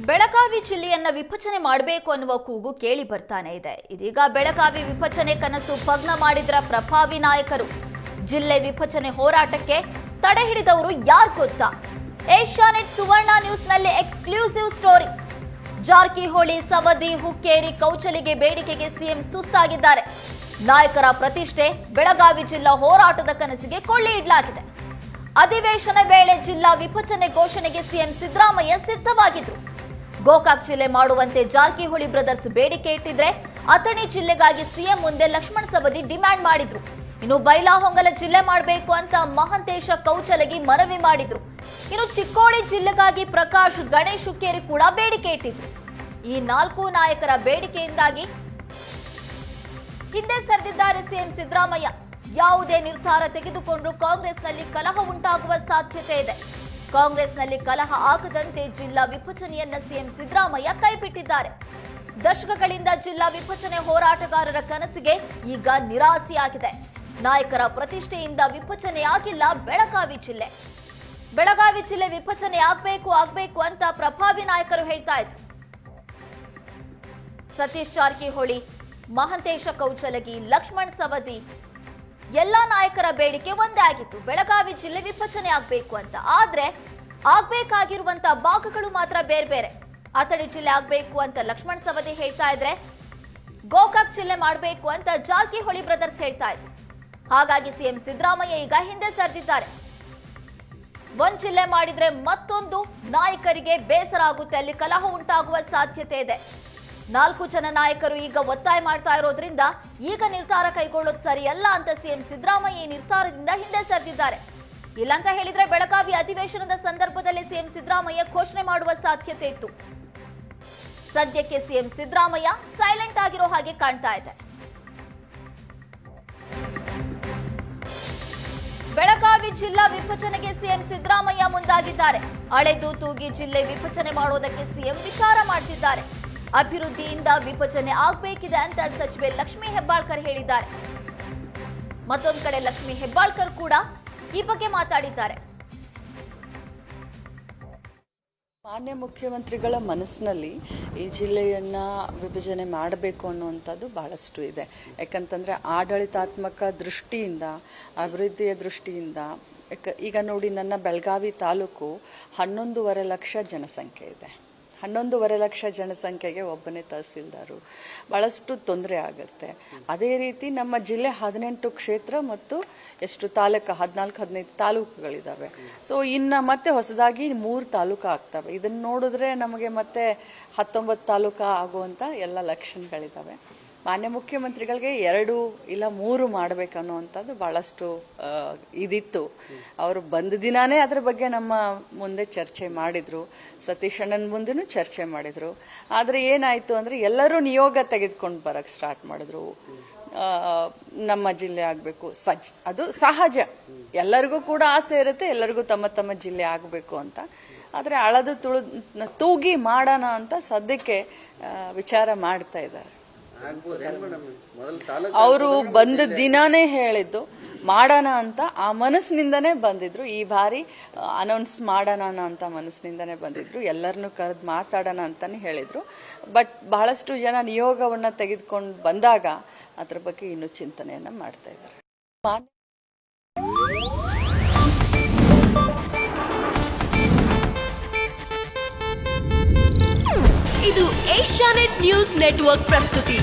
ಬೆಳಗಾವಿ ಜಿಲ್ಲೆಯನ್ನ ವಿಭಜನೆ ಮಾಡಬೇಕು ಅನ್ನುವ ಕೂಗು ಕೇಳಿ ಬರ್ತಾನೆ ಇದೆ. ಇದೀಗ ಬೆಳಗಾವಿ ವಿಭಜನೆ ಕನಸು ಭಗ್ನ ಮಾಡಿದ್ರ ಪ್ರಭಾವಿ ನಾಯಕರು. ಜಿಲ್ಲೆ ವಿಭಜನೆ ಹೋರಾಟಕ್ಕೆ ತಡೆ ಹಿಡಿದವರು ಯಾರು ಗೊತ್ತಾ? ಏಷ್ಯಾನೆಟ್ ಸುವರ್ಣ ನ್ಯೂಸ್ನಲ್ಲಿ ಎಕ್ಸ್ಕ್ಲೂಸಿವ್ ಸ್ಟೋರಿ. ಜಾರಕಿಹೊಳಿ, ಸವದಿ, ಹುಕ್ಕೇರಿ, ಕೌಚಲಿಗೆ ಬೇಡಿಕೆಗೆ ಸಿಎಂ ಸುಸ್ತಾಗಿದ್ದಾರೆ. ನಾಯಕರ ಪ್ರತಿಷ್ಠೆ ಬೆಳಗಾವಿ ಜಿಲ್ಲಾ ಹೋರಾಟದ ಕನಸಿಗೆ ಕೊಳ್ಳಿ ಇಡಲಾಗಿದೆ. ಅಧಿವೇಶನ ವೇಳೆ ಜಿಲ್ಲಾ ವಿಭಜನೆ ಘೋಷಣೆಗೆ ಸಿಎಂ ಸಿದ್ದರಾಮಯ್ಯ ಸಿದ್ಧವಾಗಿದ್ರು. ಗೋಕಾಕ್ ಜಿಲ್ಲೆ ಮಾಡುವಂತೆ ಜಾರಕಿಹೊಳಿ ಬ್ರದರ್ಸ್ ಬೇಡಿಕೆ ಇಟ್ಟಿದ್ರೆ ಅಥಣಿ ಜಿಲ್ಲೆಗಾಗಿ ಸಿಎಂ ಮುಂದೆ ಲಕ್ಷ್ಮಣ್ ಸವದಿ ಡಿಮ್ಯಾಂಡ್ ಮಾಡಿದ್ರು. ಇನ್ನು ಬೈಲಹೊಂಗಲ ಜಿಲ್ಲೆ ಮಾಡಬೇಕು ಅಂತ ಮಹಂತೇಶ ಕೌಚಲಗಿ ಮನವಿ ಮಾಡಿದ್ರು. ಇನ್ನು ಚಿಕ್ಕೋಡಿ ಜಿಲ್ಲೆಗಾಗಿ ಪ್ರಕಾಶ್ ಗಣೇಶ್ ಹುಕ್ಕೇರಿ ಕೂಡ ಬೇಡಿಕೆ ಇಟ್ಟಿದ್ರು. ಈ 4 ನಾಯಕರ ಬೇಡಿಕೆಯಿಂದಾಗಿ ಹಿಂದೆ ಸರಿದಿದ್ದಾರೆ ಸಿಎಂ ಸಿದ್ದರಾಮಯ್ಯ. ಯಾವುದೇ ನಿರ್ಧಾರ ತೆಗೆದುಕೊಂಡ್ರೂ ಕಾಂಗ್ರೆಸ್ನಲ್ಲಿ ಕಲಹ ಉಂಟಾಗುವ ಸಾಧ್ಯತೆ ಇದೆ. ಕಾಂಗ್ರೆಸ್ನಲ್ಲಿ ಕಲಹ ಆಗದಂತೆ ಜಿಲ್ಲಾ ವಿಭಜನೆಯನ್ನ ಸಿಎಂ ಸಿದ್ದರಾಮಯ್ಯ ಕೈಬಿಟ್ಟಿದ್ದಾರೆ. ದಶಕಗಳಿಂದ ಜಿಲ್ಲಾ ವಿಭಜನೆ ಹೋರಾಟಗಾರರ ಕನಸಿಗೆ ಈಗ ನಿರಾಸೆಯಾಗಿದೆ. ನಾಯಕರ ಪ್ರತಿಷ್ಠೆಯಿಂದ ವಿಭಜನೆಯಾಗಿಲ್ಲ ಬೆಳಗಾವಿ ಜಿಲ್ಲೆ. ಬೆಳಗಾವಿ ಜಿಲ್ಲೆ ವಿಭಜನೆ ಆಗ್ಬೇಕು ಅಂತ ಪ್ರಭಾವಿ ನಾಯಕರು ಹೇಳ್ತಾ ಇದ್ರು. ಸತೀಶ್ ಜಾರಕಿಹೊಳಿ, ಮಹಂತೇಶ ಕೌಚಲಗಿ, ಲಕ್ಷ್ಮಣ್ ಸವದಿ ಎಲ್ಲಾ ನಾಯಕರ ಬೇಡಿಕೆ ಒಂದೇ ಆಗಿತ್ತು, ಬೆಳಗಾವಿ ಜಿಲ್ಲೆ ವಿಭಜನೆ ಆಗ್ಬೇಕು ಅಂತ. ಆದ್ರೆ ಆಗ್ಬೇಕಾಗಿರುವಂತ ಭಾಗಗಳು ಮಾತ್ರ ಬೇರೆ ಬೇರೆ. ಅಥಣಿ ಜಿಲ್ಲೆ ಆಗ್ಬೇಕು ಅಂತ ಲಕ್ಷ್ಮಣ್ ಸವದಿ ಹೇಳ್ತಾ ಇದ್ರೆ, ಗೋಕಾಕ್ ಜಿಲ್ಲೆ ಮಾಡಬೇಕು ಅಂತ ಜಾರಕಿಹೊಳಿ ಬ್ರದರ್ಸ್ ಹೇಳ್ತಾ ಇದ್ರು. ಹಾಗಾಗಿ ಸಿಎಂ ಸಿದ್ದರಾಮಯ್ಯ ಈಗ ಹಿಂದೆ ಸರಿದಿದ್ದಾರೆ. ಒಂದ್ ಜಿಲ್ಲೆ ಮಾಡಿದ್ರೆ ಮತ್ತೊಂದು ನಾಯಕರಿಗೆ ಬೇಸರ ಆಗುತ್ತೆ, ಅಲ್ಲಿ ಕಲಹ ಉಂಟಾಗುವ ಸಾಧ್ಯತೆ ಇದೆ. 4 ಜನ ನಾಯಕರು ಈಗ ಒತ್ತಾಯ ಮಾಡ್ತಾ ಇರೋದ್ರಿಂದ ಈಗ ನಿರ್ಧಾರ ಕೈಗೊಳ್ಳೋದು ಸರಿಯಲ್ಲ ಅಂತ ಸಿಎಂ ಸಿದ್ದರಾಮಯ್ಯ ಈ ನಿರ್ಧಾರದಿಂದ ಹಿಂದೆ ಸರಿದಿದ್ದಾರೆ. ಇಲ್ಲಂತ ಹೇಳಿದ್ರೆ ಬೆಳಗಾವಿ ಅಧಿವೇಶನದ ಸಂದರ್ಭದಲ್ಲಿ ಸಿಎಂ ಸಿದ್ದರಾಮಯ್ಯ ಘೋಷಣೆ ಮಾಡುವ ಸಾಧ್ಯತೆ ಇತ್ತು. ಸದ್ಯಕ್ಕೆ ಸಿಎಂ ಸಿದ್ದರಾಮಯ್ಯ ಸೈಲೆಂಟ್ ಆಗಿರೋ ಹಾಗೆ ಕಾಣ್ತಾ ಇದೆ. ಬೆಳಗಾವಿ ಜಿಲ್ಲಾ ವಿಭಜನೆಗೆ ಸಿಎಂ ಸಿದ್ದರಾಮಯ್ಯ ಮುಂದಾಗಿದ್ದಾರೆ. ಅಳೆದು ತೂಗಿ ಜಿಲ್ಲೆ ವಿಭಜನೆ ಮಾಡೋದಕ್ಕೆ ಸಿಎಂ ವಿಚಾರ ಮಾಡ್ತಿದ್ದಾರೆ. ಅಭಿವೃದ್ಧಿಯಿಂದ ವಿಭಜನೆ ಆಗಬೇಕಿದೆ ಅಂತ ಸಚಿವೆ ಲಕ್ಷ್ಮೀ ಹೆಬ್ಬಾಳ್ಕರ್ ಹೇಳಿದ್ದಾರೆ. ಮತ್ತೊಂದು ಕಡೆ ಲಕ್ಷ್ಮೀ ಹೆಬ್ಬಾಳ್ಕರ್ ಕೂಡ ಈ ಬಗ್ಗೆ ಮಾತಾಡಿದ್ದಾರೆ. ಮಾನ್ಯ ಮುಖ್ಯಮಂತ್ರಿಗಳ ಮನಸ್ಸಿನಲ್ಲಿ ಈ ಜಿಲ್ಲೆಯನ್ನ ವಿಭಜನೆ ಮಾಡಬೇಕು ಅನ್ನುವಂಥದ್ದು ಬಹಳಷ್ಟು ಇದೆ. ಯಾಕಂತಂದ್ರೆ ಆಡಳಿತಾತ್ಮಕ ದೃಷ್ಟಿಯಿಂದ, ಅಭಿವೃದ್ಧಿಯ ದೃಷ್ಟಿಯಿಂದ, ಈಗ ನೋಡಿ, ನನ್ನ ಬೆಳಗಾವಿ ತಾಲೂಕು 11.5 ಲಕ್ಷ ಜನಸಂಖ್ಯೆ ಇದೆ. 11.5 ಲಕ್ಷ ಜನಸಂಖ್ಯೆಗೆ ಒಬ್ಬನೇ ತಹಸೀಲ್ದಾರು, ಬಹಳಷ್ಟು ತೊಂದರೆ ಆಗುತ್ತೆ. ಅದೇ ರೀತಿ ನಮ್ಮ ಜಿಲ್ಲೆ 18 ಕ್ಷೇತ್ರ ಮತ್ತು ಎಷ್ಟು ತಾಲೂಕು, 14-15 ತಾಲೂಕುಗಳಿದಾವೆ. ಸೊ ಇನ್ನು ಮತ್ತೆ ಹೊಸದಾಗಿ 3 ತಾಲೂಕು ಆಗ್ತವೆ. ಇದನ್ನ ನೋಡಿದ್ರೆ ನಮಗೆ ಮತ್ತೆ 19 ತಾಲೂಕು ಆಗುವಂತ ಎಲ್ಲ ಲಕ್ಷಣಗಳಿದಾವೆ. ಮಾನ್ಯ ಮುಖ್ಯಮಂತ್ರಿಗಳಿಗೆ 2 ಇಲ್ಲ 3 ಮಾಡಬೇಕನ್ನುವಂಥದ್ದು ಬಹಳಷ್ಟು ಇದಿತ್ತು. ಅವರು ಬಂದ ದಿನಾನೇ ಅದ್ರ ಬಗ್ಗೆ ನಮ್ಮ ಮುಂದೆ ಚರ್ಚೆ ಮಾಡಿದ್ರು, ಸತೀಶ್ ಅಣ್ಣನ ಮುಂದೆನೂ ಚರ್ಚೆ ಮಾಡಿದ್ರು. ಆದ್ರೆ ಏನಾಯ್ತು ಅಂದ್ರೆ ಎಲ್ಲರೂ ನಿಯೋಗ ತೆಗೆದುಕೊಂಡು ಬರಕ್ ಸ್ಟಾರ್ಟ್ ಮಾಡಿದ್ರು. ನಮ್ಮ ಜಿಲ್ಲೆ ಆಗ್ಬೇಕು, ಅದು ಸಹಜ, ಎಲ್ಲರಿಗೂ ಕೂಡ ಆಸೆ ಇರುತ್ತೆ, ಎಲ್ಲರಿಗೂ ತಮ್ಮ ತಮ್ಮ ಜಿಲ್ಲೆ ಆಗ್ಬೇಕು ಅಂತ. ಆದ್ರೆ ಅಳದು ತೂಗಿ ಮಾಡೋಣ ಅಂತ ಸದ್ಯಕ್ಕೆ ವಿಚಾರ ಮಾಡ್ತಾ ಇದ್ದಾರೆ. ಅವರು ಬಂದ ದಿನಾನೇ ಹೇಳಿದ್ದು ಮಾಡೋಣ ಅಂತ, ಆ ಮನಸ್ಸಿನಿಂದನೇ ಬಂದಿದ್ರು. ಈ ಬಾರಿ ಅನೌನ್ಸ್ ಮಾಡೋಣ ಅಂತ ಮನಸ್ಸಿನಿಂದನೇ ಬಂದಿದ್ರು. ಎಲ್ಲರನ್ನೂ ಕರೆದು ಮಾತಾಡೋಣ ಅಂತಾನೆ ಹೇಳಿದ್ರು. ಬಟ್ ಬಹಳಷ್ಟು ಜನ ನಿಯೋಗವನ್ನ ತೆಗೆದುಕೊಂಡು ಬಂದಾಗ ಅದ್ರ ಬಗ್ಗೆ ಇನ್ನೂ ಚಿಂತನೆಯನ್ನ ಮಾಡ್ತಾ ಇದ್ದಾರೆ. ಇದು ಏಷ್ಯಾನೆಟ್ ನ್ಯೂಸ್ ನೆಟ್ವರ್ಕ್ ಪ್ರಸ್ತುತಿ.